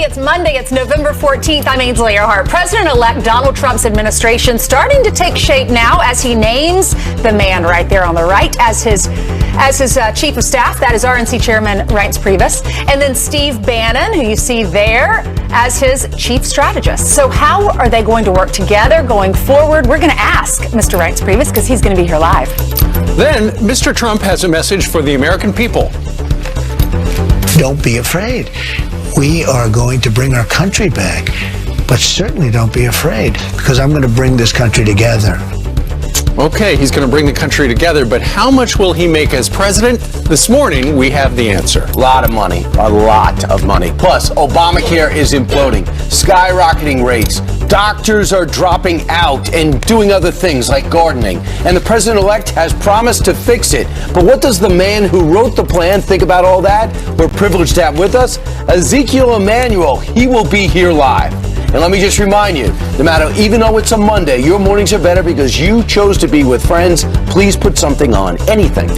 family. It's Monday. It's November 14th. I'm Ainsley Earhart. President-elect Donald Trump's administration starting to take shape now as he names the man right there on the right as his chief of staff. That is RNC Chairman Reince Priebus. And then Steve Bannon, who you see there, as his chief strategist. So how are they going to work together going forward? We're going to ask Mr. Reince Priebus because he's going to be here live. Then Mr. Trump has a message for the American people. Don't be afraid. We are going to bring our country back, but certainly don't be afraid, because I'm going to bring this country together. Okay, he's going to bring the country together, but how much will he make as president? This morning, we have the answer. A lot of money. Plus, Obamacare is imploding, skyrocketing rates. Doctors are dropping out and doing other things like gardening. And the president-elect has promised to fix it. But what does the man who wrote the plan think about all that? We're privileged to have with us Ezekiel Emanuel. He will be here live. And let me just remind you, no matter, even though it's a Monday, your mornings are better because you chose to be with friends. Please put something on, anything.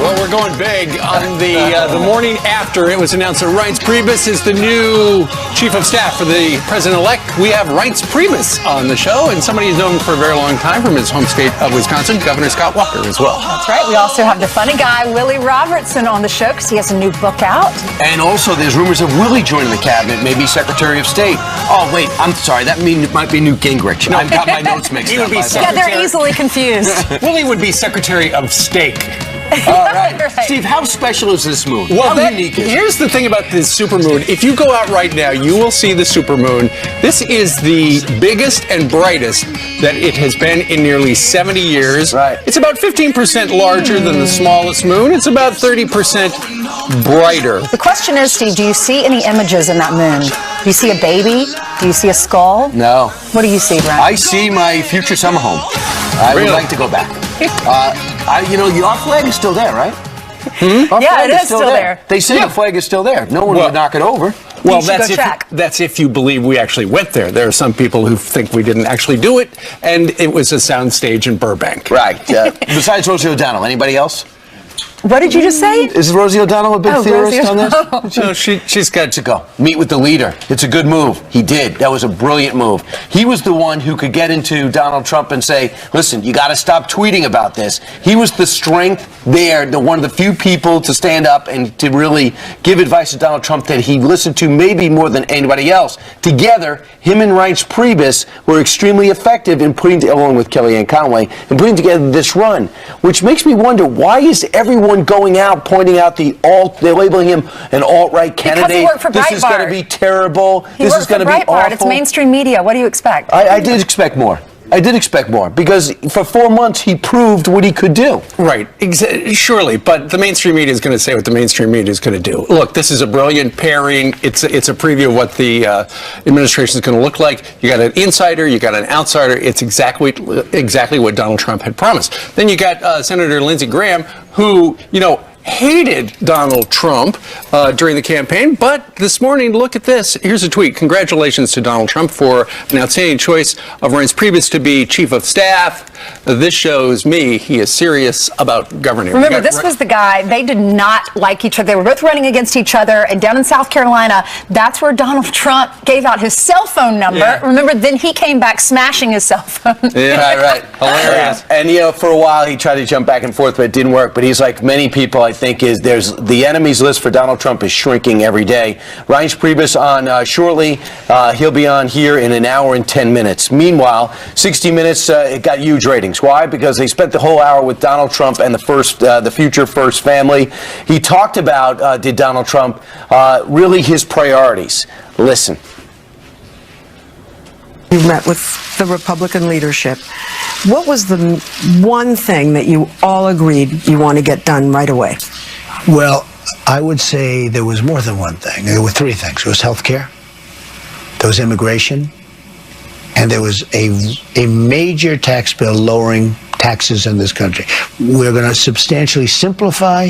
Well, we're going big on the morning after it was announced that Reince Priebus is the new chief of staff for the president-elect. We have Reince Priebus on the show, and somebody who's known for a very long time from his home state of Wisconsin, Governor Scott Walker, as well. That's right. We also have the funny guy, Willie Robertson, on the show because he has a new book out. And also, there's rumors of Willie joining the cabinet, maybe Secretary of State. Oh, wait, I'm sorry. That might be Newt Gingrich. I've got my notes mixed up. Yeah, they're easily confused. Willie would be Secretary of Steak. All right. Steve, how special is this moon? Well, how unique is it? Here's the thing about this supermoon. If you go out right now, you will see the supermoon. This is the biggest and brightest that it has been in nearly 70 years. Right. It's about 15% larger than the smallest moon. It's about 30% brighter. The question is, Steve, do you see any images in that moon? Do you see a baby? Do you see a skull? No. What do you see, Brent? I see my future summer home. I would like to go back. Your flag is still there, right? Yeah, it is still there. They say the flag is still there. No one would knock it over. Well, that's if you believe we actually went there. There are some people who think we didn't actually do it, and it was a soundstage in Burbank. Right. Besides Rosie O'Donnell, anybody else? What did you just say? Is Rosie O'Donnell a big theorist on this? No, she's got to go. Meet with the leader. It's a good move. He did. That was a brilliant move. He was the one who could get into Donald Trump and say, listen, you got to stop tweeting about this. He was the strength there, one of the few people to stand up and to really give advice to Donald Trump that he listened to maybe more than anybody else. Together, him and Reince Priebus were extremely effective in along with Kellyanne Conway, in putting together this run, which makes me wonder, why is everyone going out pointing out they're labeling him an alt-right candidate. Because he worked for Breitbart. This is going to be terrible. This is going to be awful. It's mainstream media. What do you expect? I did expect more. Because for 4 months he proved what he could do. Right, surely, but the mainstream media is going to say what the mainstream media is going to do. Look, this is a brilliant pairing. It's a preview of what the administration is going to look like. You got an insider, you got an outsider. It's exactly what Donald Trump had promised. Then you got Senator Lindsey Graham, who, hated Donald Trump during the campaign, but this morning, look at this. Here's a tweet. Congratulations to Donald Trump for an outstanding choice of Reince Priebus to be chief of staff. This shows me he is serious about governing. Remember, this was the guy, they did not like each other. They were both running against each other, and down in South Carolina, that's where Donald Trump gave out his cell phone number. Yeah. Remember, then he came back smashing his cell phone. Yeah, right. Hilarious. And, for a while, he tried to jump back and forth, but it didn't work. But he's like many people, I think, there's the enemies list for Donald Trump is shrinking every day. Reince Priebus on shortly. He'll be on here in an hour and 10 minutes. Meanwhile, 60 Minutes, it got huge ratings. Why? Because they spent the whole hour with Donald Trump and the future first family. He talked about, did Donald Trump, really his priorities. Listen. You met with the Republican leadership. What was the one thing that you all agreed you want to get done right away? Well, I would say there was more than one thing. There were three things. There was health care, there was immigration, and there was a major tax bill lowering taxes in this country. We're going to substantially simplify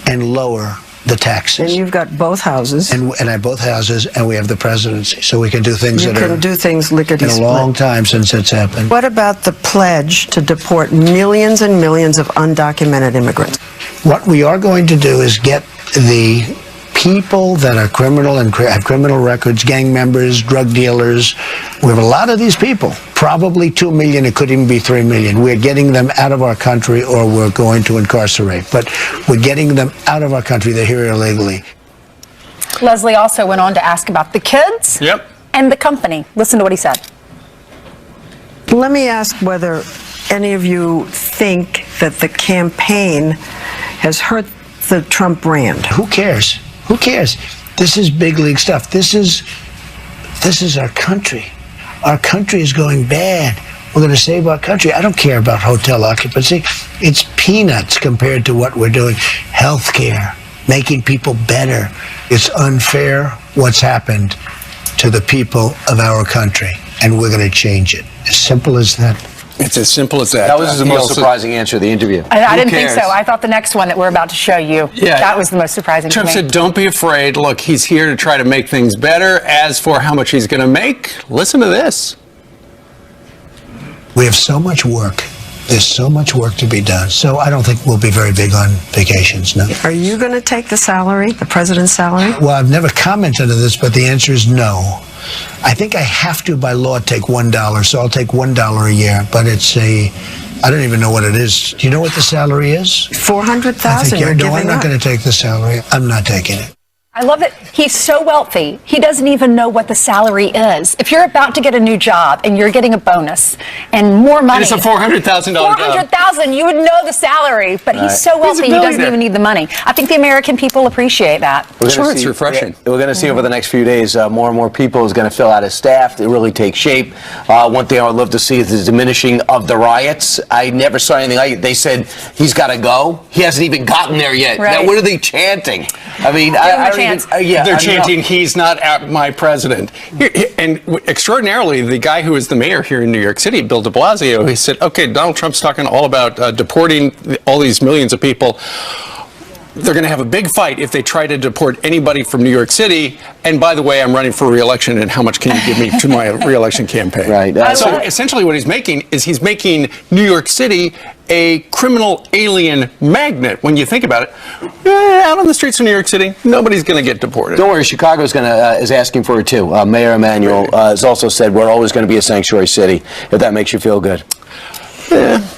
and lower the taxes. And you've got both houses. And I have both houses, and we have the presidency, so we can do things You that can are do things lickety-split. in a long time since it's happened. What about the pledge to deport millions and millions of undocumented immigrants? What we are going to do is get the people that are criminal and have criminal records, gang members, drug dealers. We have a lot of these people, probably 2 million, it could even be 3 million. We're getting them out of our country, or we're going to incarcerate. But we're getting them out of our country. They're here illegally. Leslie also went on to ask about the kids and the company. Listen to what he said. Let me ask whether any of you think that the campaign has hurt the Trump brand. Who cares? Who cares? This is big league stuff. This is our country. Our country is going bad. We're going to save our country. I don't care about hotel occupancy. It's peanuts compared to what we're doing. Healthcare, making people better. It's unfair what's happened to the people of our country, and we're going to change it. As simple as that. It's as simple as that. That was the most surprising answer of the interview. I didn't think so. I thought the next one that we're about to show you, that was the most surprising Trump to me. said, don't be afraid. Look, he's here to try to make things better. As for how much he's going to make, listen to this. We have so much work. There's so much work to be done. So I don't think we'll be very big on vacations, no. Are you going to take the salary, the president's salary? Well, I've never commented on this, but the answer is no. I think I have to, by law, take $1, so I'll take $1 a year. But I don't even know what it is. Do you know what the salary is? $400,000. No, I'm not going to take the salary. I'm not taking it. I love it. He's so wealthy. He doesn't even know what the salary is. If you're about to get a new job and you're getting a bonus and more money. And it's a $400,000 job. $400,000, you would know the salary, but he's so wealthy he doesn't even need the money. I think the American people appreciate that. Sure, it's refreshing. We're going to see over the next few days more and more people is going to fill out his staff to really take shape. One thing I would love to see is the diminishing of the riots. I never saw anything like it. They said he's got to go. He hasn't even gotten there yet. Right. Now, what are they chanting? I mean, They're chanting, he's not my president. And extraordinarily, the guy who is the mayor here in New York City, Bill de Blasio, he said, okay, Donald Trump's talking all about deporting all these millions of people. They're going to have a big fight if they try to deport anybody from New York City. And by the way, I'm running for re-election, and how much can you give me to my re-election campaiin? Right. So essentially what he's making is he's making New York City a criminal alien magnet. When you think about it, out on the streets of New York City, nobody's going to get deported. Don't worry, Chicago is asking for it too. Mayor Emanuel has also said we're always going to be a sanctuary city, if that makes you feel good. Yeah.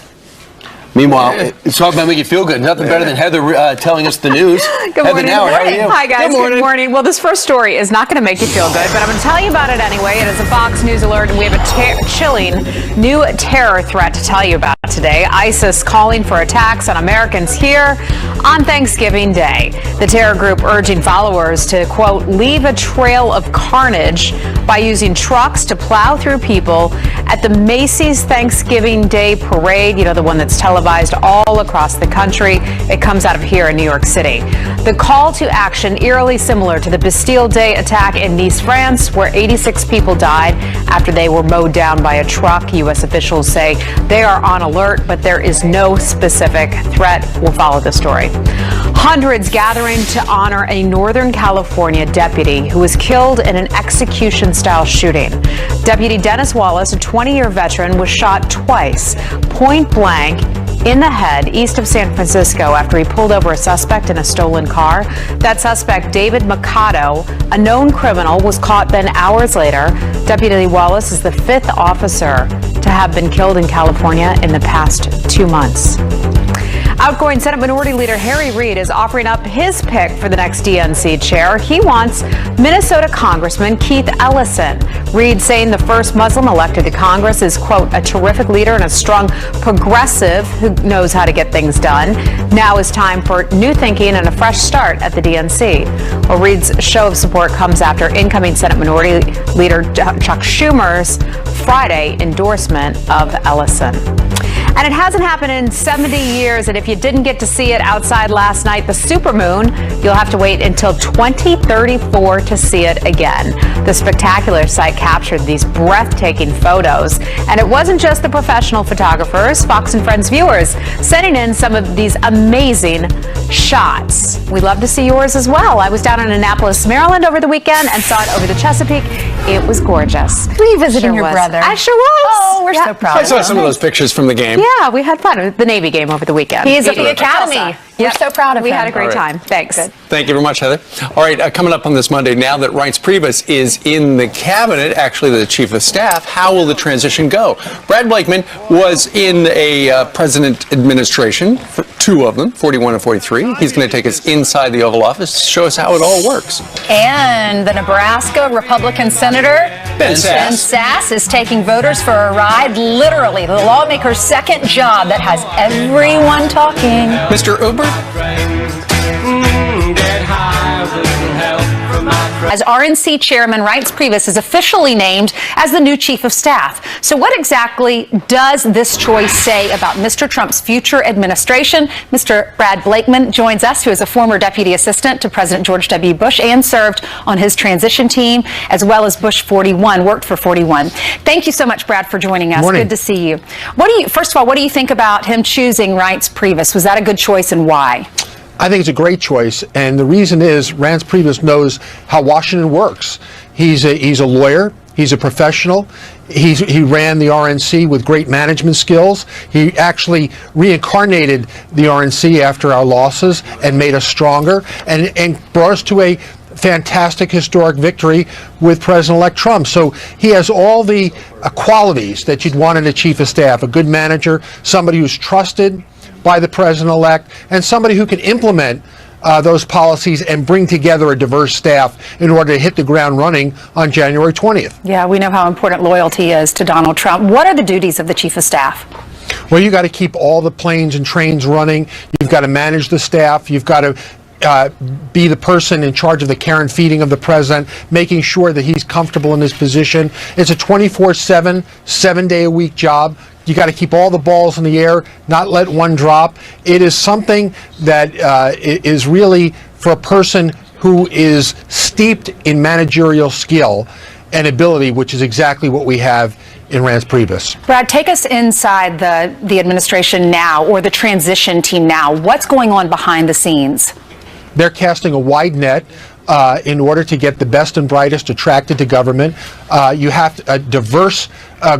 Meanwhile, it's talking about making you feel good. Nothing better than Heather telling us the news. Good morning. Heather, how are you? Hi, guys. Good morning. Well, this first story is not going to make you feel good, but I'm going to tell you about it anyway. It is a Fox News alert, and we have a chilling new terror threat to tell you about today. ISIS calling for attacks on Americans here on Thanksgiving Day. The terror group urging followers to, quote, leave a trail of carnage by using trucks to plow through people at the Macy's Thanksgiving Day parade, you know, the one that's televised all across the country. It comes out of here in New York City. The call to action eerily similar to the Bastille Day attack in Nice, France, where 86 people died after they were mowed down by a truck. U.S. officials say they are on alert, but there is no specific threat. We'll follow the story. Hundreds gathering to honor a Northern California deputy who was killed in an execution-style shooting. Deputy Dennis Wallace, a 20-year veteran, was shot twice, point blank, in the head east of San Francisco after he pulled over a suspect in a stolen car. That suspect, David Mercado, a known criminal, was caught then hours later. Deputy Wallace is the fifth officer to have been killed in California in the past 2 months. Outgoing Senate Minority Leader Harry Reid is offering up his pick for the next DNC chair. He wants Minnesota Congressman Keith Ellison. Reid saying the first Muslim elected to Congress is, quote, a terrific leader and a strong progressive who knows how to get things done. Now is time for new thinking and a fresh start at the DNC. Well, Reid's show of support comes after incoming Senate Minority Leader Chuck Schumer's Friday endorsement of Ellison. And it hasn't happened in 70 years, and if you didn't get to see it outside last night, the supermoon, you'll have to wait until 2034 to see it again. The spectacular sight captured these breathtaking photos, and it wasn't just the professional photographers. Fox and Friends viewers sending in some of these amazing shots. We'd love to see yours as well. I was down in Annapolis, Maryland over the weekend and saw it over the Chesapeake. It was gorgeous. Were you visiting Sure your was. brother? I sure was. Oh, we're so proud. I saw some of those pictures from the game. Yeah, we had fun. The Navy game over the weekend. He is at the Academy. We're so proud of him. We had a great All right. time. Thanks. Thank you very much, Heather. All right, coming up on this Monday, now that Reince Priebus is in the cabinet, actually the chief of staff, how will the transition go? Brad Blakeman was in a president administration, for two of them, 41 and 43. He's going to take us inside the Oval Office to show us how it all works. And the Nebraska Republican Senator Ben Sasse is taking voters for a ride. Literally, the lawmaker's second job that has everyone talking. Mr. Uber? As RNC Chairman Reince Priebus is officially named as the new Chief of Staff. So what exactly does this choice say about Mr. Trump's future administration? Mr. Brad Blakeman joins us, who is a former deputy assistant to President George W. Bush and served on his transition team, as well as Bush 41, worked for 41. Thank you so much, Brad, for joining us. Morning. Good to see you. First of all, what do you think about him choosing Reince Priebus? Was that a good choice, and why? I think it's a great choice, and the reason is Reince Priebus knows how Washington works. He's a lawyer. He's a professional. He ran the RNC with great management skills. He actually reincarnated the RNC after our losses and made us stronger and brought us to a fantastic historic victory with President-elect Trump. So he has all the qualities that you'd want in a chief of staff: a good manager, somebody who's trusted by the president-elect, and somebody who can implement those policies and bring together a diverse staff in order to hit the ground running on January 20th. Yeah, we know how important loyalty is to Donald Trump. What are the duties of the Chief of Staff? Well, you got to keep all the planes and trains running. You've got to manage the staff. You've got to be the person in charge of the care and feeding of the president, making sure that he's comfortable in his position. It's a 24/7, 7-day-a-week job. You got to keep all the balls in the air, not let one drop. It is something that is really for a person who is steeped in managerial skill and ability, which is exactly what we have in Reince Priebus. Brad, take us inside the administration now, or the transition team now. What's going on behind the scenes? They're casting a wide net in order to get the best and brightest attracted to government. You have a diverse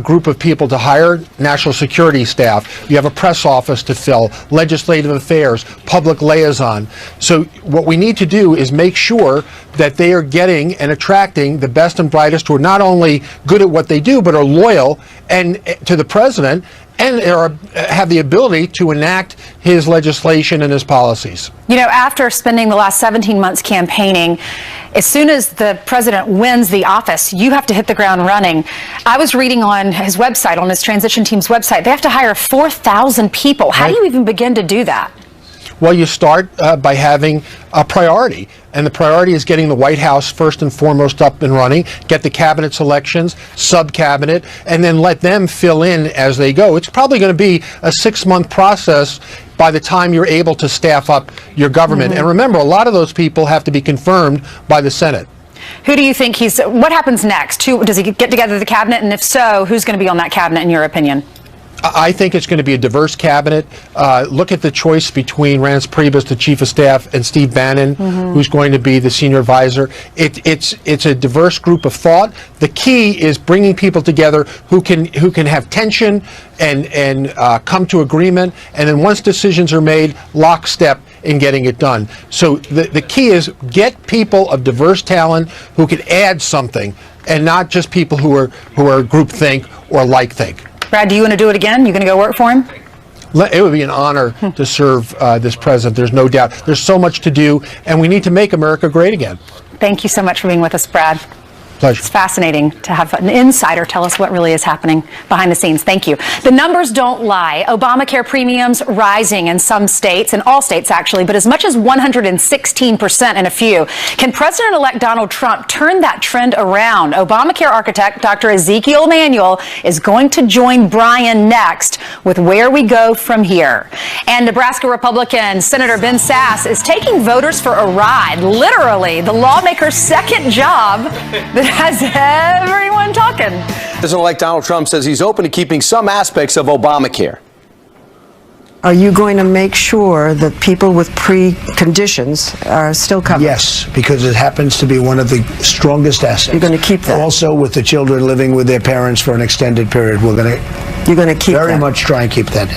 group of people to hire: national security staff. You have a press office to fill, legislative affairs, public liaison. So what we need to do is make sure that they are getting and attracting the best and brightest who are not only good at what they do, but are loyal and to the president, and have the ability to enact his legislation and his policies. You know, after spending the last 17 months campaigning, as soon as the president wins the office, you have to hit the ground running. I was reading on his website, on his transition team's website, they have to hire 4,000 people. How do you even begin to do that? Well, you start by having a priority, and the priority is getting the White House first and foremost up and running, get the cabinet selections, sub-cabinet, and then let them fill in as they go. It's probably going to be a 6-month process by the time you're able to staff up your government. And remember, a lot of those people have to be confirmed by the Senate. Who do you think what happens next? Does he get together the cabinet? And if so, who's going to be on that cabinet, in your opinion? I think it's going to be a diverse cabinet. Look at the choice between Reince Priebus, the chief of staff, and Steve Bannon, who's going to be the senior advisor. It's a diverse group of thought. The key is bringing people together who can have tension and come to agreement. And then once decisions are made, lockstep in getting it done. So the key is get people of diverse talent who can add something, and not just people who are groupthink or like-think. Brad, do you want to do it again? You going to go work for him? It would be an honor to serve this president. There's no doubt. There's so much to do, and we need to make America great again. Thank you so much for being with us, Brad. Pleasure. It's fascinating to have an insider tell us what really is happening behind the scenes. Thank you. The numbers don't lie. Obamacare premiums rising in some states, in all states actually, but as much as 116% in a few. Can President-elect Donald Trump turn that trend around? Obamacare architect Dr. Ezekiel Emanuel is going to join Brian next with where we go from here. And Nebraska Republican Senator Ben Sasse is taking voters for a ride. Literally, the lawmaker's second job that has everyone talking. President-elect Donald Trump says he's open to keeping some aspects of Obamacare. Are you going to make sure that people with preconditions are still covered? Yes, because it happens to be one of the strongest assets. You're going to keep that? Also, with the children living with their parents for an extended period, you're going to keep very that? much try and keep that.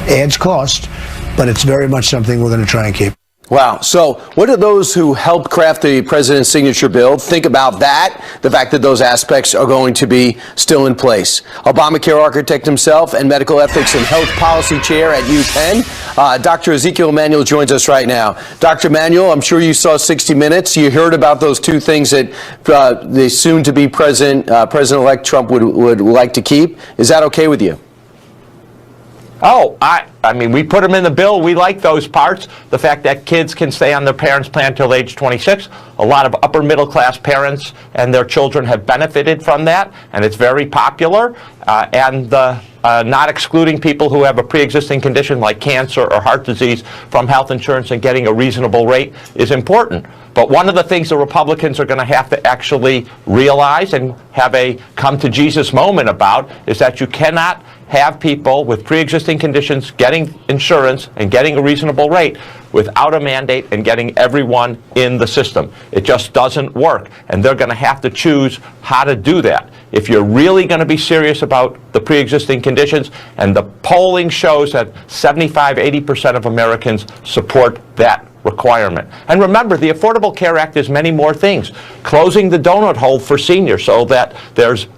Adds cost, but it's very much something we're going to try and keep. Wow. So what do those who helped craft the president's signature bill think about that, the fact that those aspects are going to be still in place? Obamacare architect himself and medical ethics and health policy chair at UPenn, Dr. Ezekiel Emanuel joins us right now. Dr. Emanuel, I'm sure you saw 60 Minutes. You heard about those two things that the soon-to-be President-elect Trump would like to keep. Is that okay with you? Oh, I mean, we put them in the bill. We like those parts. The fact that kids can stay on their parents' plan till age 26. A lot of upper middle class parents and their children have benefited from that, and it's very popular. And not excluding people who have a pre-existing condition like cancer or heart disease from health insurance and getting a reasonable rate is important. But one of the things the Republicans are going to have to actually realize and have a come to Jesus moment about is that you cannot have people with pre-existing conditions getting insurance and getting a reasonable rate without a mandate and getting everyone in the system. It just doesn't work, and they're going to have to choose how to do that. If you're really going to be serious about the pre-existing conditions, and the polling shows that 75–80% of Americans support that requirement. And remember, the Affordable Care Act is many more things. Closing the donut hole for seniors so that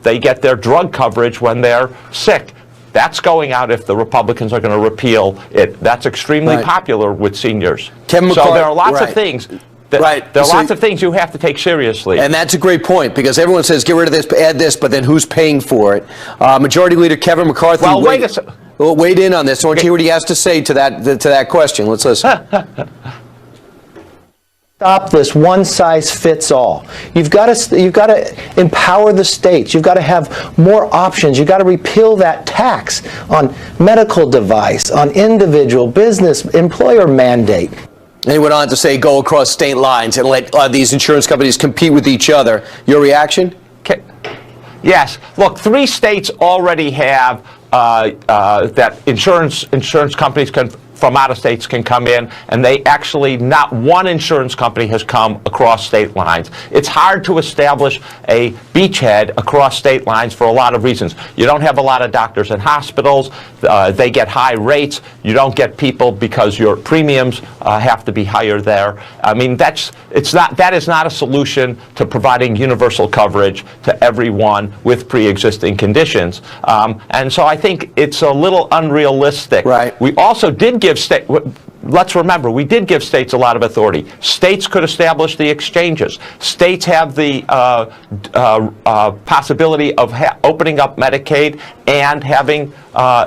they get their drug coverage when they're sick. That's going out if the Republicans are going to repeal it. That's extremely popular with seniors. So there are lots of things. There are lots of things you have to take seriously. And that's a great point, because everyone says get rid of this, add this, but then who's paying for it? Majority Leader Kevin McCarthy weighed in on this. I want to hear what he has to say to that question. Let's listen. Stop this one-size-fits-all. You've got to empower the states. You've got to have more options. You've got to repeal that tax on medical device, on individual, business, employer mandate. And he went on to say go across state lines and let these insurance companies compete with each other. Your reaction? Yes. Look, 3 states already have that insurance companies from out of states can come in, and they actually, not one insurance company has come across state lines. It's hard to establish a beachhead across state lines for a lot of reasons. You don't have a lot of doctors in hospitals. They get high rates. You don't get people because your premiums have to be higher there. I mean, that is not a solution to providing universal coverage to everyone with pre-existing conditions. And so I think it's a little unrealistic. Right. We also did give let's remember, we did give states a lot of authority. States could establish the exchanges. States have the possibility of opening up Medicaid and having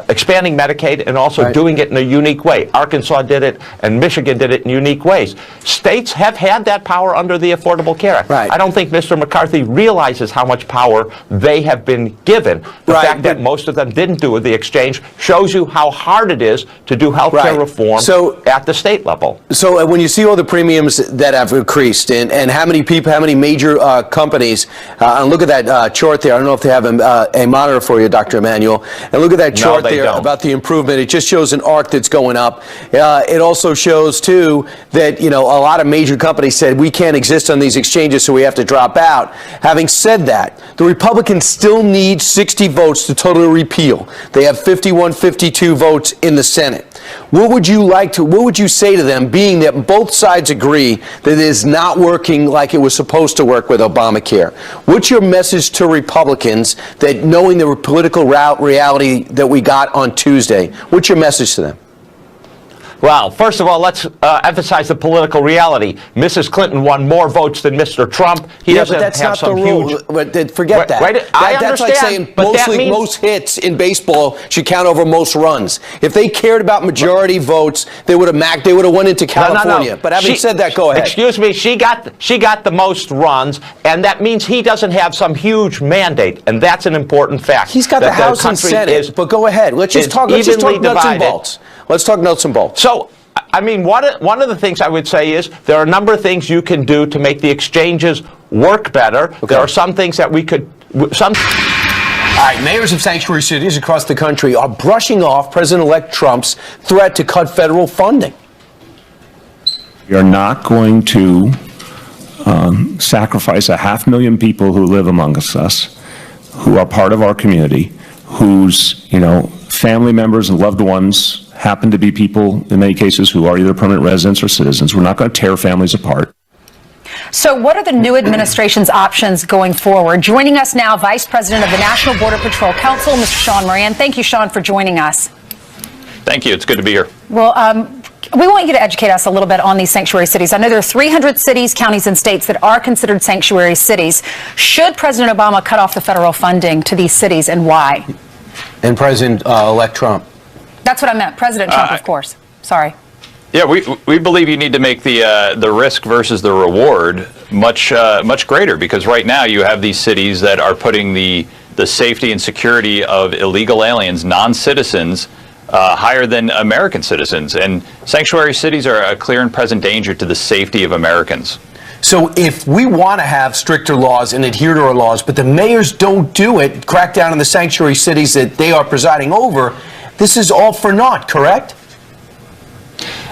expanding Medicaid and also doing it in a unique way. Arkansas did it, and Michigan did it in unique ways. States have had that power under the Affordable Care Act. I don't think Mr. McCarthy realizes how much power they have been given. The fact that most of them didn't do the exchange shows you how hard it is to do health care reform at the state level. So when you see all the premiums that have increased and how many people, how many major companies, and look at that chart there. I don't know if they have a monitor for you, Dr. Emanuel. And look at that chart there about the improvement. It just shows an arc that's going up. It also shows, too, that, a lot of major companies said we can't exist on these exchanges, so we have to drop out. Having said that, the Republicans still need 60 votes to totally repeal. They have 51-52 votes in the Senate. What would you say to them, being that both sides agree that it is not working like it was supposed to work with Obamacare? What's your message to Republicans that, knowing the political reality that we got on Tuesday, what's your message to them? Well, first of all, let's emphasize the political reality. Mrs. Clinton won more votes than Mr. Trump. He doesn't but that's have not some the rule. huge... But forget that. I That's like understand, saying but that means... most hits in baseball should count over most runs. If they cared about majority votes, they would have went into California. No. But having said that, go ahead. Excuse me. She got the most runs, and that means he doesn't have some huge mandate, and that's an important fact. He's got the House and Senate. But go ahead. Let's just talk nuts and bolts. Let's talk nuts and bolts. So, I mean, one of the things I would say is there are a number of things you can do to make the exchanges work better. Okay. There are some things that we could... All right, mayors of sanctuary cities across the country are brushing off President-elect Trump's threat to cut federal funding. We are not going to sacrifice 500,000 people who live amongst us, who are part of our community, whose, family members and loved ones happen to be people, in many cases, who are either permanent residents or citizens. We're not going to tear families apart. So what are the new administration's options going forward? Joining us now, Vice President of the National Border Patrol Council, Mr. Sean Moran. Thank you, Sean, for joining us. Thank you. It's good to be here. Well, we want you to educate us a little bit on these sanctuary cities. I know there are 300 cities, counties, and states that are considered sanctuary cities. Should President Obama cut off the federal funding to these cities, and why? And President-elect Trump. That's what I meant. President Trump, of course. Sorry. Yeah, we believe you need to make the risk versus the reward much greater, because right now you have these cities that are putting the safety and security of illegal aliens, non-citizens, higher than American citizens. And sanctuary cities are a clear and present danger to the safety of Americans. So if we want to have stricter laws and adhere to our laws, but the mayors don't do it, crack down on the sanctuary cities that they are presiding over, this is all for naught, correct?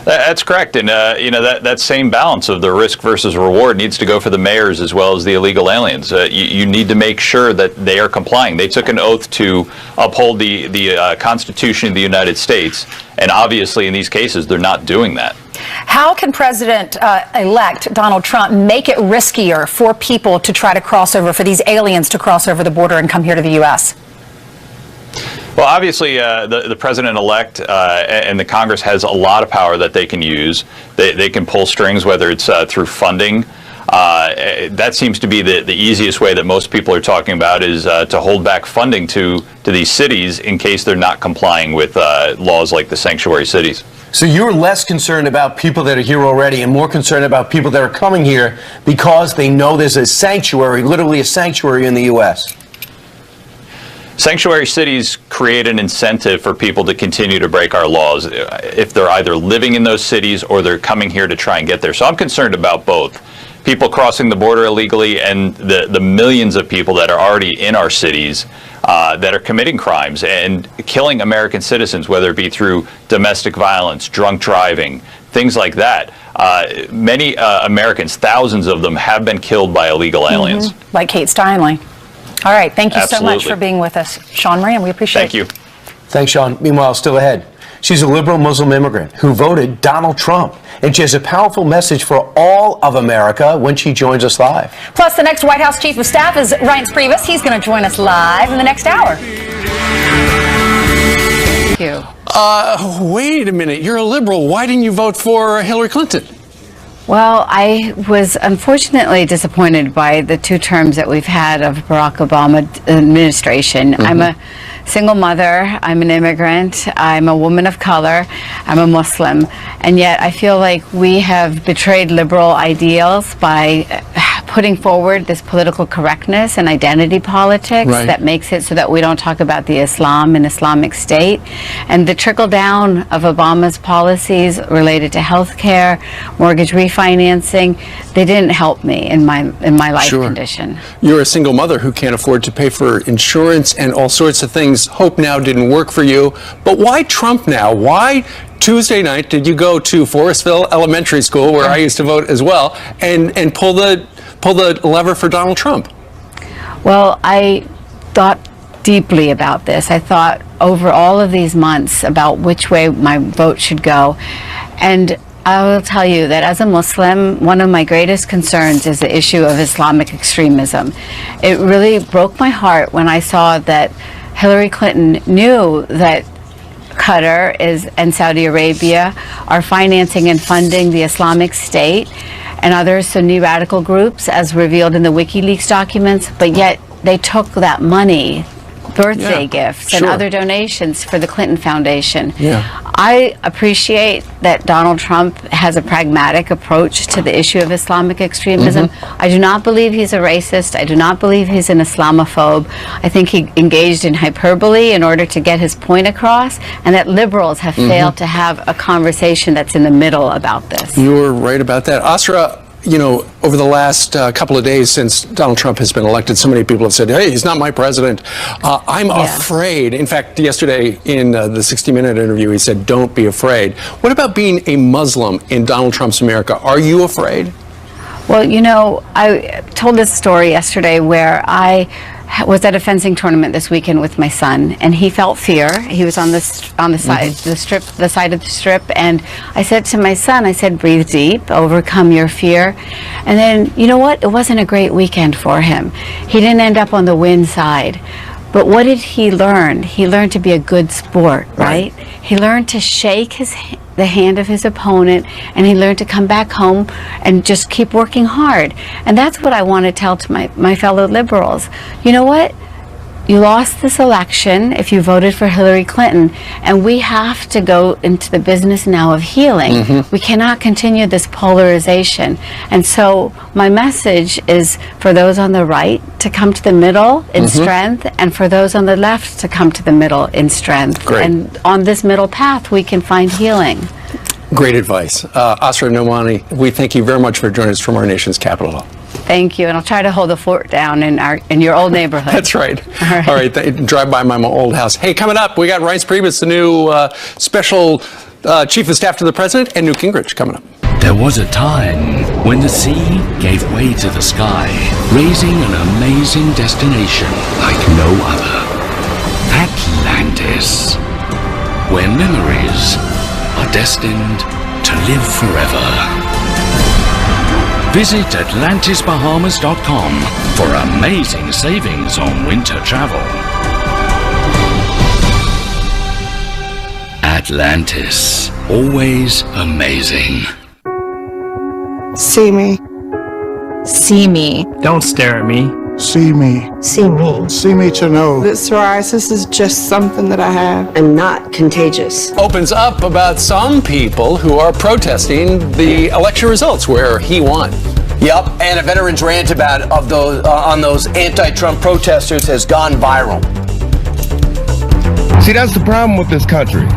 That's correct. And, that same balance of the risk versus reward needs to go for the mayors as well as the illegal aliens. You need to make sure that they are complying. They took an oath to uphold the Constitution of the United States. And obviously, in these cases, they're not doing that. How can President-elect Donald Trump make it riskier for people to try to cross over, for these aliens to cross over the border and come here to the U.S.? Well, obviously, the president-elect and the Congress has a lot of power that they can use. They can pull strings, whether it's through funding. That seems to be the easiest way that most people are talking about, is to hold back funding to these cities in case they're not complying with laws like the sanctuary cities. So you're less concerned about people that are here already and more concerned about people that are coming here because they know there's a sanctuary, literally a sanctuary in the U.S. Sanctuary cities create an incentive for people to continue to break our laws if they're either living in those cities or they're coming here to try and get there. So I'm concerned about both. People crossing the border illegally and the millions of people that are already in our cities that are committing crimes and killing American citizens, whether it be through domestic violence, drunk driving, things like that. Many Americans, thousands of them, have been killed by illegal aliens. Like Kate Steinle. All right. Thank you so much Absolutely. for being with us, Sean Moran. We appreciate it. Thank you. Thanks, Sean. Meanwhile, still ahead. She's a liberal Muslim immigrant who voted Donald Trump, and she has a powerful message for all of America when she joins us live. Plus, the next White House Chief of Staff is Reince Priebus. He's going to join us live in the next hour. Thank you. Wait a minute. You're a liberal. Why didn't you vote for Hillary Clinton? Well, I was unfortunately disappointed by the 2 terms that we've had of Barack Obama administration. I'm a single mother, I'm an immigrant, I'm a woman of color, I'm a Muslim, and yet I feel like we have betrayed liberal ideals by putting forward this political correctness and identity politics that makes it so that we don't talk about the Islam and Islamic State. And the trickle down of Obama's policies related to health care, mortgage refinancing, they didn't help me in my life condition. You're a single mother who can't afford to pay for insurance and all sorts of things. Hope Now didn't work for you. But why Trump now? Why Tuesday night did you go to Forestville Elementary School, where I used to vote as well, and pull the lever for Donald Trump? Well, I thought deeply about this. I thought over all of these months about which way my vote should go. And I will tell you that as a Muslim, one of my greatest concerns is the issue of Islamic extremism. It really broke my heart when I saw that Hillary Clinton knew that Qatar and Saudi Arabia are financing and funding the Islamic State and other Sunni radical groups, as revealed in the WikiLeaks documents, but yet they took that money, birthday gifts and other donations for the Clinton Foundation. I appreciate that Donald Trump has a pragmatic approach to the issue of Islamic extremism. I do not believe he's a racist. I do not believe he's an Islamophobe. I think he engaged in hyperbole in order to get his point across, and that liberals have failed to have a conversation that's in the middle about this. You were right about that. Asra, you know, over the last couple of days since Donald Trump has been elected, so many people have said, hey, he's not my president. I'm afraid. In fact, yesterday in the 60-minute interview, he said, don't be afraid. What about being a Muslim in Donald Trump's America? Are you afraid? Well, you know, I told this story yesterday where I was at a fencing tournament this weekend with my son, and he felt fear. He was on the side, the side of the strip, and I said to my son, I said, breathe deep, overcome your fear. And then, you know what? It wasn't a great weekend for him. He didn't end up on the win side. But what did he learn? He learned to be a good sport, right? He learned to shake the hand of his opponent, and he learned to come back home and just keep working hard. And that's what I want to tell to my fellow liberals. You know what? You lost this election if you voted for Hillary Clinton, and we have to go into the business now of healing. We cannot continue this polarization. And so my message is for those on the right to come to the middle in strength, and for those on the left to come to the middle in strength. And on this middle path, we can find healing. Great advice. Asra Nomani, we thank you very much for joining us from our nation's capital. Thank you, and I'll try to hold the fort down in your old neighborhood. That's right. All right, drive by my old house. Hey, coming up, we got Reince Priebus, the new special chief of staff to the president, and Newt Gingrich coming up. There was a time when the sea gave way to the sky, raising an amazing destination like no other. Atlantis, where memories are destined to live forever. Visit AtlantisBahamas.com for amazing savings on winter travel. Atlantis, always amazing. See me. See me. Don't stare at me. See me. See me. See me to know that psoriasis is just something that I have and not contagious. Opens up about some people who are protesting the election results where he won. Yep, and a veteran's rant about on those anti-Trump protesters has gone viral. See, that's the problem with this country.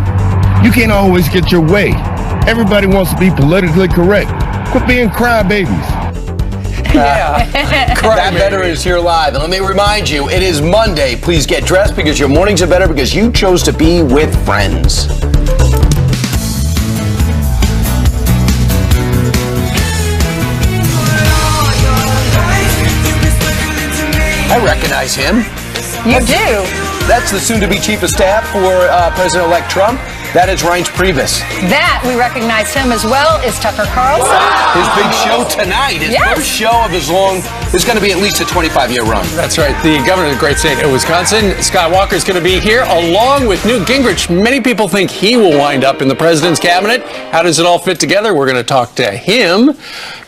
You can't always get your way. Everybody wants to be politically correct. Quit being crybabies. That veteran is here live. And let me remind you, it is Monday. Please get dressed because your mornings are better because you chose to be with friends. I recognize him. You do? That's the soon-to-be chief of staff for President-elect Trump. That is Reince Priebus. That, we recognize him as well, is Tucker Carlson. His big show tonight, his first show of his long, is going to be at least a 25-year run. That's right. The governor of the great state of Wisconsin, Scott Walker, is going to be here along with Newt Gingrich. Many people think he will wind up in the president's cabinet. How does it all fit together? We're going to talk to him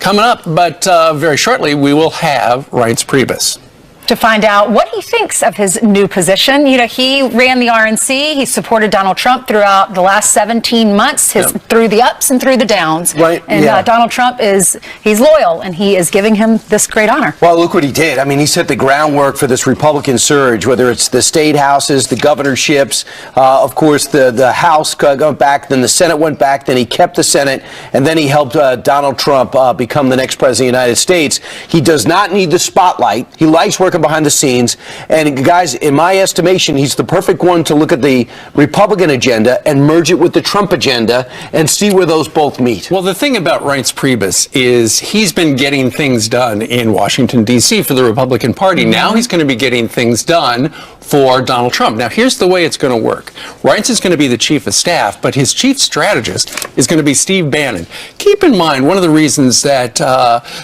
coming up, but very shortly we will have Reince Priebus. To find out what he thinks of his new position. You know, he ran the RNC. He supported Donald Trump throughout the last 17 months, through the ups and through the downs. Right. And Donald Trump he's loyal, and he is giving him this great honor. Well, look what he did. I mean, he set the groundwork for this Republican surge, whether it's the state houses, the governorships, of course, the House went back, then the Senate went back, then he kept the Senate, and then he helped Donald Trump become the next president of the United States. He does not need the spotlight. He likes working behind the scenes. And guys, in my estimation, he's the perfect one to look at the Republican agenda and merge it with the Trump agenda and see where those both meet. Well, the thing about Reince Priebus is he's been getting things done in Washington, D.C. for the Republican Party. Now he's going to be getting things done for Donald Trump. Now, here's the way it's going to work. Reince is going to be the chief of staff, but his chief strategist is going to be Steve Bannon. Keep in mind, one of the reasons that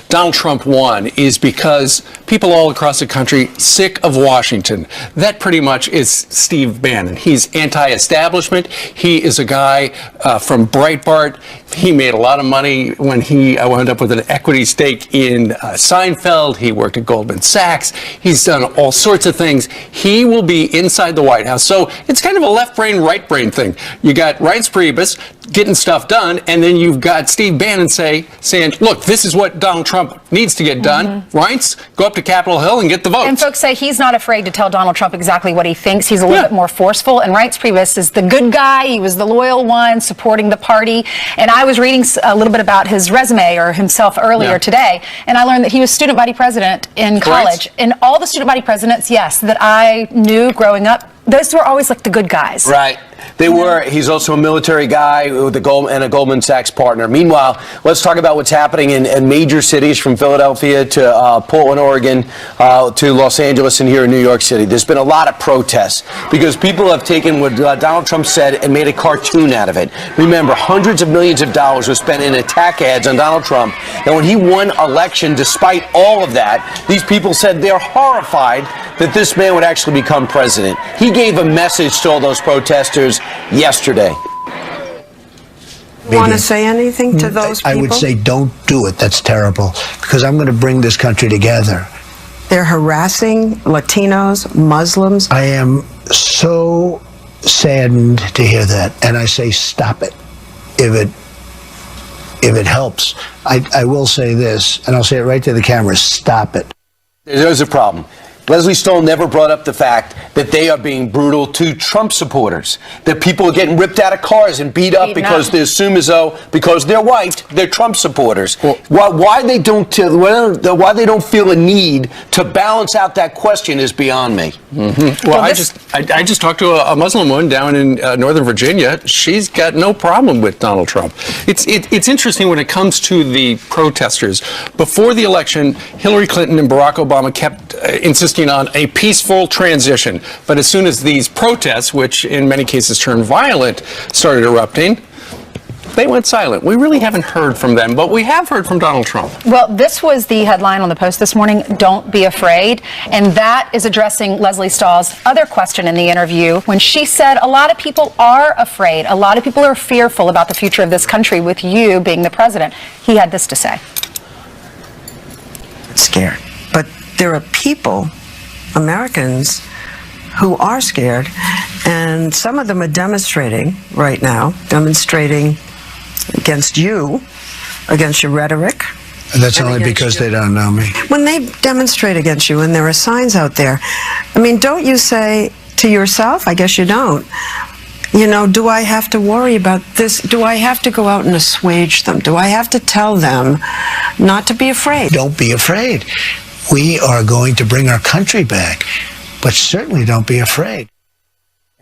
Donald Trump won is because people all across the country sick of Washington. That pretty much is Steve Bannon. He's anti-establishment. He is a guy from Breitbart. He made a lot of money when he wound up with an equity stake in Seinfeld. He worked at Goldman Sachs. He's done all sorts of things. He will be inside the White House. So it's kind of a left brain, right brain thing. You got Reince Priebus getting stuff done, and then you've got Steve Bannon saying, look, this is what Donald Trump needs to get done. Reince, go up to Capitol Hill and get the votes. And folks say he's not afraid to tell Donald Trump exactly what he thinks. He's a little bit more forceful. And Reince Priebus is the good guy. He was the loyal one supporting the party. And I was reading a little bit about his resume or himself earlier today, and I learned that he was student body president in college. And all the student body presidents, yes, that I knew growing up, those were always like the good guys. Right. They were. He's also a military guy with a Goldman Sachs partner. Meanwhile, let's talk about what's happening in major cities from Philadelphia to Portland, Oregon, to Los Angeles and here in New York City. There's been a lot of protests because people have taken what Donald Trump said and made a cartoon out of it. Remember, hundreds of millions of dollars were spent in attack ads on Donald Trump. And when he won election, despite all of that, these people said they're horrified that this man would actually become president. He gave a message to all those protesters yesterday. Want to say anything to those people? I would say don't do it. That's terrible, because I'm going to bring this country together. They're harassing Latinos, Muslims. I am so saddened to hear that, and I say stop it. If it helps, I will say this, and I'll say it right to the camera: stop it. There's a problem. Leslie Stone never brought up the fact that they are being brutal to Trump supporters, that people are getting ripped out of cars and beat up because they assume as though because they're white, they're Trump supporters. Why they don't feel a need to balance out that question is beyond me. Well, I just talked to a Muslim woman down in Northern Virginia. She's got no problem with Donald Trump. It's interesting when it comes to the protesters. Before the election, Hillary Clinton and Barack Obama kept insisting on a peaceful transition. But as soon as these protests, which in many cases turned violent, started erupting, they went silent. We really haven't heard from them, but we have heard from Donald Trump. Well, this was the headline on the Post this morning, "Don't be afraid." And that is addressing Leslie Stahl's other question in the interview when she said a lot of people are afraid. A lot of people are fearful about the future of this country with you being the president. He had this to say. Scared. But there are people, Americans, who are scared, and some of them are demonstrating right now, demonstrating against you, against your rhetoric. And that's only because they don't know me. When they demonstrate against you and there are signs out there, I mean, don't you say to yourself, I guess you don't, you know, do I have to worry about this? Do I have to go out and assuage them? Do I have to tell them not to be afraid? Don't be afraid. We are going to bring our country back, but certainly don't be afraid.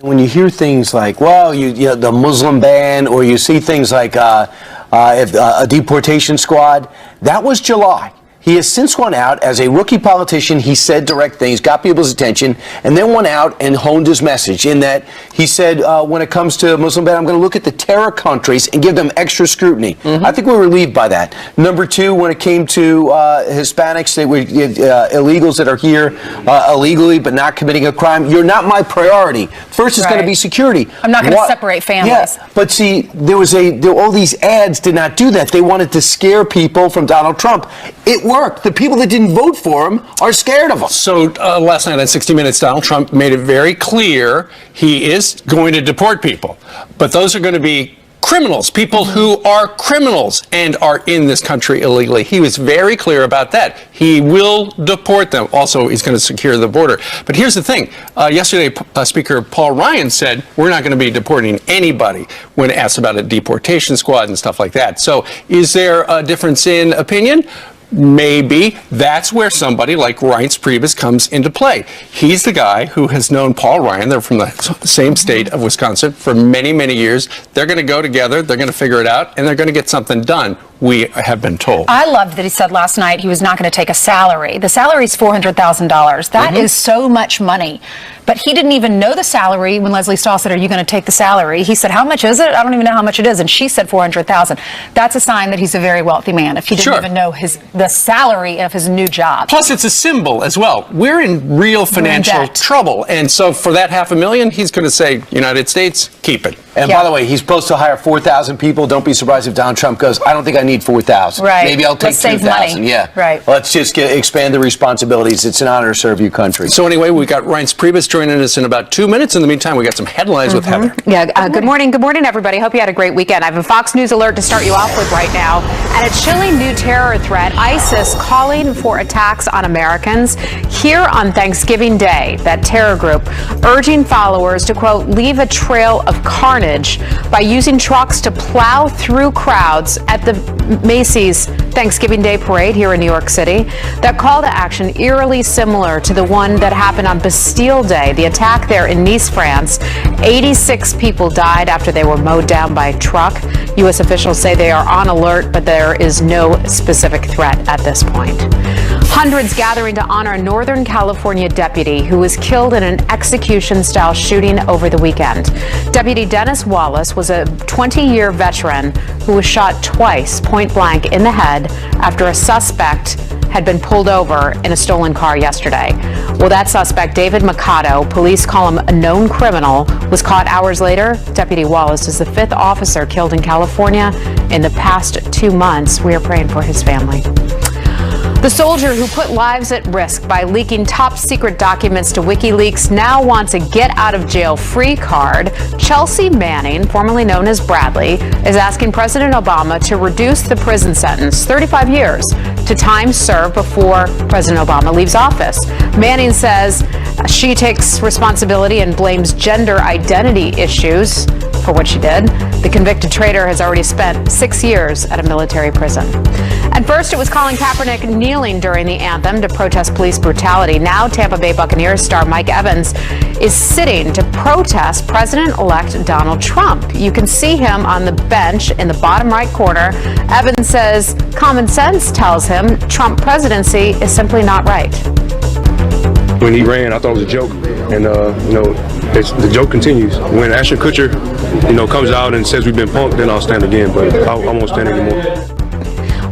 When you hear things like, well, the Muslim ban, or you see things like a deportation squad, that was July. He has since gone out as a rookie politician. He said direct things, got people's attention, and then went out and honed his message in that he said, when it comes to Muslim ban, I'm going to look at the terror countries and give them extra scrutiny. I think we're relieved by that. Number two, when it came to Hispanics, illegals that are here illegally but not committing a crime, you're not my priority. First is going to be security. I'm not going to separate families. Yeah, but see, all these ads did not do that. They wanted to scare people from Donald Trump. It worked. The people that didn't vote for him are scared of him. So last night on 60 Minutes, Donald Trump made it very clear he is going to deport people. But those are going to be criminals, people who are criminals and are in this country illegally. He was very clear about that. He will deport them. Also, he's going to secure the border. But here's the thing. Yesterday, Speaker Paul Ryan said, we're not going to be deporting anybody when asked about a deportation squad and stuff like that. So is there a difference in opinion? Maybe that's where somebody like Reince Priebus comes into play. He's the guy who has known Paul Ryan. They're from the same state of Wisconsin for many, many years. They're going to go together. They're going to figure it out, and they're going to get something done. we have been told. I loved that he said last night he was not going to take a salary. The salary is $400,000. That is so much money. But he didn't even know the salary when Leslie Stahl said, "Are you going to take the salary?" He said, "How much is it? I don't even know how much it is." And she said $400,000. That's a sign that he's a very wealthy man. If he didn't even know the salary of his new job. Plus, it's a symbol as well. We're in real financial trouble, and so for that $500,000, he's going to say, "United States, keep it." And by the way, he's supposed to hire 4,000 people. Don't be surprised if Donald Trump goes, "I don't think I need 4,000. Right. Maybe I'll take Let's save 2,000." money. Yeah. Right. Let's just expand the responsibilities. It's an honor to serve your country. So anyway, we've got Reince Priebus joining us in about 2 minutes. In the meantime, we got some headlines with Heather. Yeah, good morning. Good morning, everybody. Hope you had a great weekend. I have a Fox News alert to start you off with right now. And a chilling new terror threat, ISIS calling for attacks on Americans here on Thanksgiving Day. That terror group urging followers to, quote, leave a trail of carnage by using trucks to plow through crowds at the Macy's Thanksgiving Day parade here in New York City. That call to action eerily similar to the one that happened on Bastille Day, the attack there in Nice, France. 86 people died after they were mowed down by a truck. U.S. officials say they are on alert, but there is no specific threat at this point. Hundreds gathering to honor a Northern California deputy who was killed in an execution-style shooting over the weekend. Deputy Dennis Wallace was a 20-year veteran who was shot twice, point blank, in the head after a suspect had been pulled over in a stolen car yesterday. Well, that suspect, David Mikado, police call him a known criminal, was caught hours later. Deputy Wallace is the 5th officer killed in California in the past 2 months. We are praying for his family. The soldier who put lives at risk by leaking top-secret documents to WikiLeaks now wants a get-out-of-jail-free card. Chelsea Manning, formerly known as Bradley, is asking President Obama to reduce the prison sentence, 35 years, to time served before President Obama leaves office. Manning says she takes responsibility and blames gender identity issues for what she did. The convicted traitor has already spent 6 years at a military prison. At first, it was Colin Kaepernick kneeling during the anthem to protest police brutality. Now, Tampa Bay Buccaneers star Mike Evans is sitting to protest President-elect Donald Trump. You can see him on the bench in the bottom right corner. Evans says common sense tells him Trump presidency is simply not right. When he ran, I thought it was a joke, and the joke continues. When Ashton Kutcher, comes out and says we've been punked, then I'll stand again, but I won't stand anymore.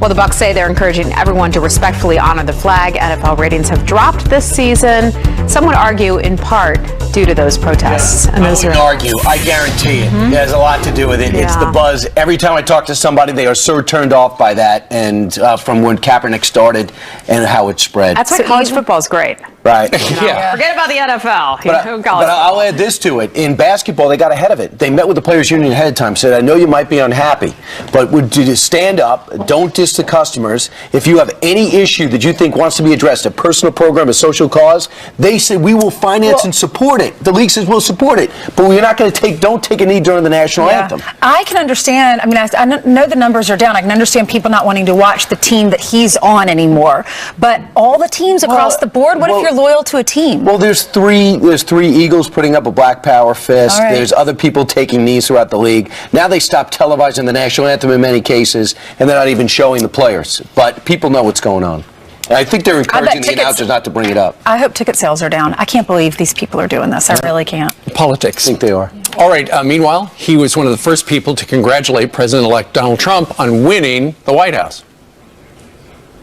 Well, the Bucs say they're encouraging everyone to respectfully honor the flag. NFL ratings have dropped this season. Some would argue, in part, due to those protests. And I wouldn't argue. I guarantee it. It has a lot to do with it. It's the buzz. Every time I talk to somebody, they are so turned off by that, and from when Kaepernick started and how it spread. That's why college football is great. Right. Forget about the NFL. But I'll add this to it. In basketball, they got ahead of it. They met with the players' union ahead of time, said, I know you might be unhappy, but would you stand up, don't diss the customers. If you have any issue that you think wants to be addressed, a personal program, a social cause, they said, we will finance and support it. The league says we'll support it, but we're not going to don't take a knee during the national anthem. I can understand. I mean, I know the numbers are down. I can understand people not wanting to watch the team that he's on anymore. But all the teams across the board, what if you're loyal to a team? Well, there's three Eagles putting up a black power fist. Right. There's other people taking knees throughout the league. Now they stopped televising the national anthem in many cases, and they're not even showing the players. But people know what's going on. And I think they're encouraging the announcers not to bring it up. I hope ticket sales are down. I can't believe these people are doing this. I really can't. Politics. I think they are. All right. Meanwhile, he was one of the first people to congratulate President-elect Donald Trump on winning the White House.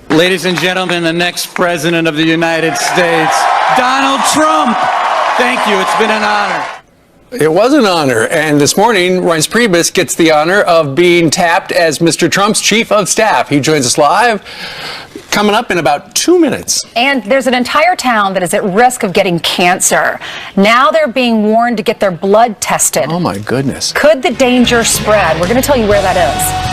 Ladies and gentlemen, the next president of the United States, Donald Trump. Thank you. It's been an honor. It was an honor. And this morning, Reince Priebus gets the honor of being tapped as Mr. Trump's chief of staff. He joins us live, coming up in about 2 minutes. And there's an entire town that is at risk of getting cancer. Now they're being warned to get their blood tested. Oh, my goodness. Could the danger spread? We're going to tell you where that is.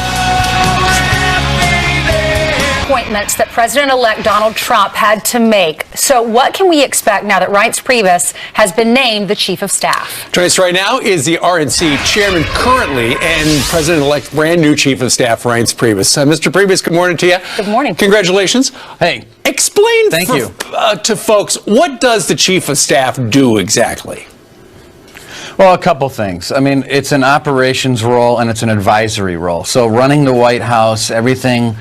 Appointments that President-elect Donald Trump had to make. So what can we expect now that Reince Priebus has been named the chief of staff? Joining us right now is the RNC chairman currently and President-elect brand new chief of staff, Reince Priebus. Mr. Priebus, good morning to you. Good morning. Congratulations. Hey, explain to folks, what does the chief of staff do exactly? Well, a couple things. I mean, it's an operations role and it's an advisory role. So running the White House, everything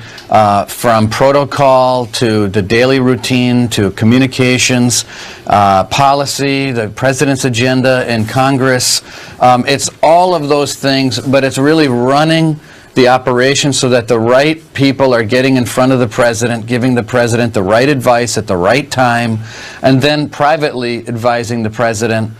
from protocol to the daily routine to communications, policy, the president's agenda in Congress. It's all of those things, but it's really running the operation so that the right people are getting in front of the president, giving the president the right advice at the right time, and then privately advising the president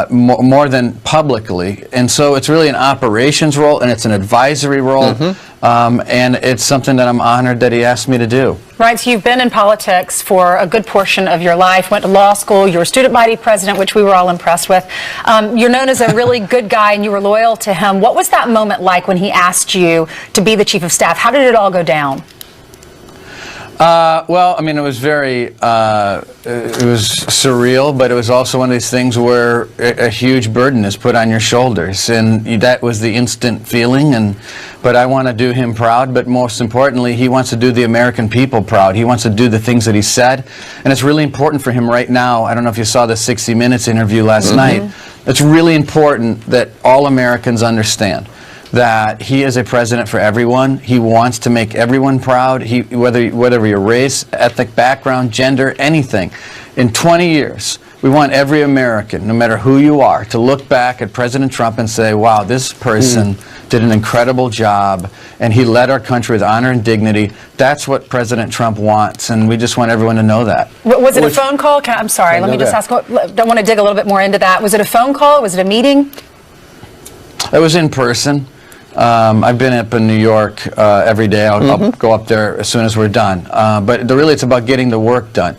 more than publicly. And so it's really an operations role and it's an advisory role. And it's something that I'm honored that he asked me to do. Right, so you've been in politics for a good portion of your life, went to law school, you were student body president, which we were all impressed with. You're known as a really good guy and you were loyal to him. What was that moment like when he asked you to be the chief of staff? How did it all go down? Well, I mean, it was very, it was surreal, but it was also one of these things where a huge burden is put on your shoulders, and that was the instant feeling. But I want to do him proud, but most importantly, he wants to do the American people proud. He wants to do the things that he said, and it's really important for him right now. I don't know if you saw the 60 Minutes interview last night. It's really important that all Americans understand that he is a president for everyone. He wants to make everyone proud, whether your race, ethnic background, gender, anything. In 20 years, we want every American, no matter who you are, to look back at President Trump and say, wow, this person did an incredible job, and he led our country with honor and dignity. That's what President Trump wants, and we just want everyone to know that. Was it a phone call? I'm sorry, let me just ask, don't want to dig a little bit more into that. Was it a phone call? Was it a meeting? It was in person. I've been up in New York every day. I'll go up there as soon as we're done. But really, it's about getting the work done.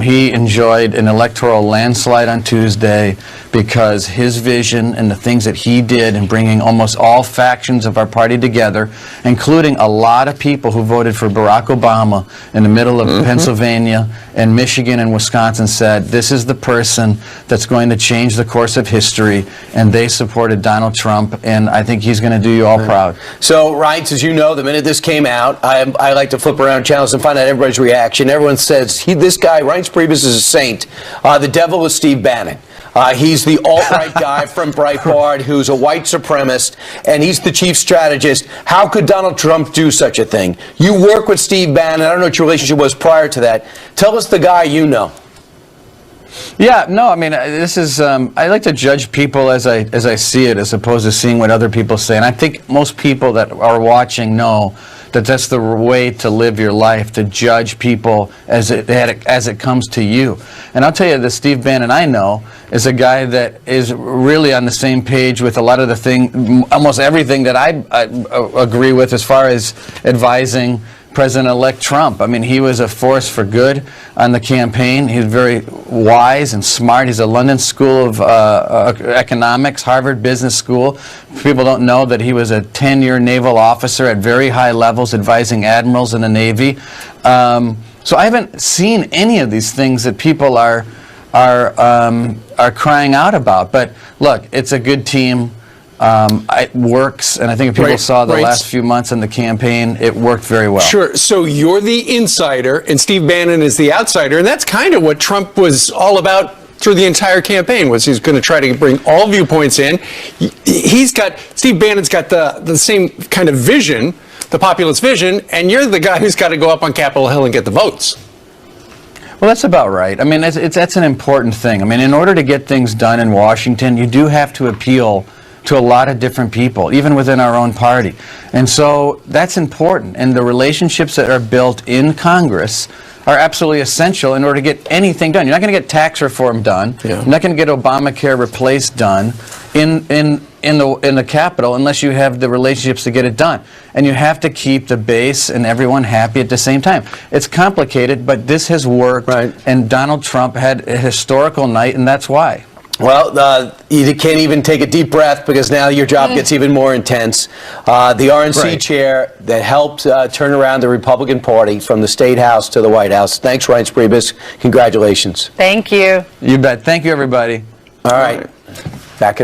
He enjoyed an electoral landslide on Tuesday because his vision and the things that he did in bringing almost all factions of our party together, including a lot of people who voted for Barack Obama in the middle of Pennsylvania and Michigan and Wisconsin, said this is the person that's going to change the course of history, and they supported Donald Trump, and I think he's going to do you all proud. So, Reince, as you know, the minute this came out, I like to flip around channels and find out everybody's reaction. Everyone says, this guy, Reince Priebus, is a saint. The devil is Steve Bannon. He's the alt-right guy from Breitbart who's a white supremacist, and he's the chief strategist. How could Donald Trump do such a thing? You work with Steve Bannon. I don't know what your relationship was prior to that. Tell us the guy you know. Yeah, no, I mean, this is, I like to judge people as I see it, as opposed to seeing what other people say. And I think most people that are watching know that that's the way to live your life, to judge people as it comes to you. And I'll tell you, the Steve Bannon I know is a guy that is really on the same page with a lot of the thing, almost everything that I agree with as far as advising President-elect Trump. I mean, he was a force for good on the campaign. He's very wise and smart. He's a London School of Economics, Harvard Business School. People don't know that he was a 10-year naval officer at very high levels advising admirals in the Navy. So I haven't seen any of these things that people are crying out about. But look, it's a good team. It works, and I think if people saw the last few months in the campaign, it worked very well. Sure. So you're the insider, and Steve Bannon is the outsider, and that's kind of what Trump was all about through the entire campaign. Was he's going to try to bring all viewpoints in. Steve Bannon's got the same kind of vision, the populist vision, and you're the guy who's got to go up on Capitol Hill and get the votes. Well, that's about right. I mean, that's an important thing. I mean, in order to get things done in Washington, you do have to appeal to a lot of different people, even within our own party. And so that's important. And the relationships that are built in Congress are absolutely essential in order to get anything done. You're not going to get tax reform done. You're not going to get Obamacare replaced done in the Capitol unless you have the relationships to get it done. And you have to keep the base and everyone happy at the same time. It's complicated, but this has worked. And Donald Trump had a historical night, and that's why. Well, you can't even take a deep breath because now your job gets even more intense. The RNC chair that helped turn around the Republican Party from the State House to the White House. Thanks, Reince Priebus. Congratulations. Thank you. You bet. Thank you, everybody. All right. Back in